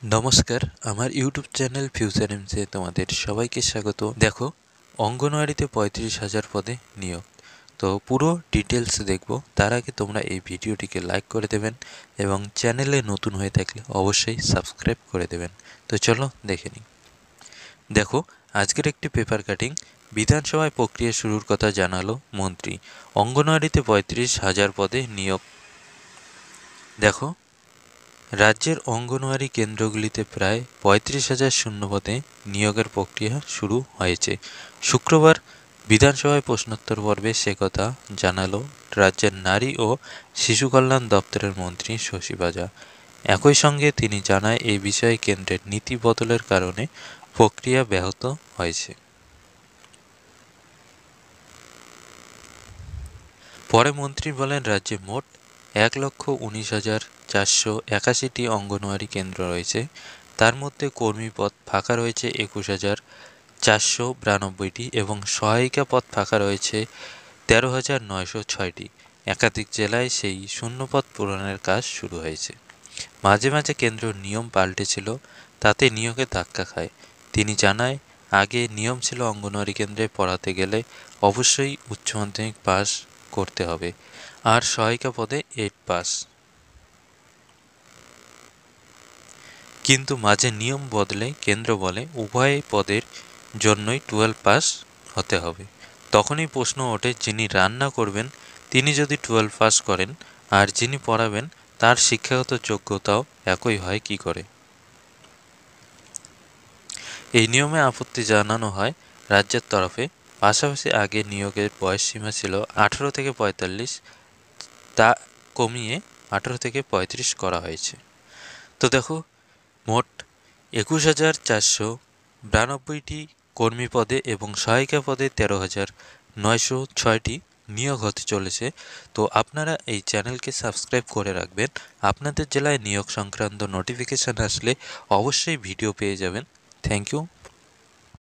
নমস্কার, আমার YouTube channel future এমসে তোমাদের সবাইকে স্বাগত। দেখো, অঙ্গনওয়াড়িতে 35,000 পদে নিয়োগ। তো পুরো ডিটেলস দেখব। তার আগে তোমরা এই ভিডিওটিকে লাইক করে দেবেন এবং চ্যানেলে নতুন হয়ে থাকলে অবশ্যই সাবস্ক্রাইব করে দেবেন। তো চলো দেখে নিই। দেখো, আজকের একটি পেপার কাটিং। বিধানসভায় প্রক্রিয়া শুরুর কথা জানালো মন্ত্রী। অঙ্গনওয়াড়িতে 35,000 পদে নিয়োগ। দেখো, রাজ্যের অঙ্গনওয়াড়ি কেন্দ্রগুলিতে প্রায় 35,000 শূন্যপদে নিয়োগের প্রক্রিয়া শুরু হয়েছে। শুক্রবার বিধানসভায় প্রশ্নোত্তর পর্বে সে কথা জানালো রাজ্যের নারী ও শিশু কল্যাণ দপ্তরের মন্ত্রী শশী পাজা। একই সঙ্গে তিনি জানায় এই বিষয়ে কেন্দ্রের নীতি বদলের কারণে প্রক্রিয়া ব্যাহত হয়েছে। পরে মন্ত্রী বলেন, রাজ্যে মোট 1,19,481টি অঙ্গনওয়াড়ি কেন্দ্র রয়েছে। তার মধ্যে কর্মী পদ ফাঁকা রয়েছে 21,492টি এবং সহায়িকা পদ ফাঁকা রয়েছে 13,906টি। একাধিক জেলায় সেই শূন্যপদ পূরণের কাজ শুরু হয়েছে। মাঝে মাঝে কেন্দ্রের নিয়ম পাল্টেছিল, তাতে নিয়োগে ধাক্কা খায়। তিনি জানায়, আগে নিয়ম ছিল অঙ্গনওয়াড়ি কেন্দ্রে পড়াতে গেলে অবশ্যই উচ্চ মাধ্যমিক পাস করতে হবে, আর সহায়িকা পদে 8 পাস। কিন্তু মাঝে নিয়ম বদলে কেন্দ্র বলে উভয় পদের জন্যই 12 পাস হতে হবে। তখনই প্রশ্ন ওঠে, যিনি রান্না করবেন তিনি যদি 12 পাস করেন আর যিনি পড়াবেন তার শিক্ষাগত যোগ্যতাও একই হয় কি করে? এই নিয়মে আপত্তি জানানো হয় রাজ্যের তরফে। পাশাপাশি আগে নিয়োগের বয়সসীমা ছিল 18 থেকে 45, তা কমিয়ে 18 থেকে 35 করা হয়েছে। তো দেখো, মোট 21,492টি কর্মী পদে এবং সহায়িকা পদে 13,906টি নিয়োগ হতে চলেছে। তো আপনারা এই চ্যানেলকে সাবস্ক্রাইব করে রাখবেন। আপনাদের জেলায় নিয়োগ সংক্রান্ত নোটিফিকেশান আসলে অবশ্যই ভিডিও পেয়ে যাবেন। Thank you.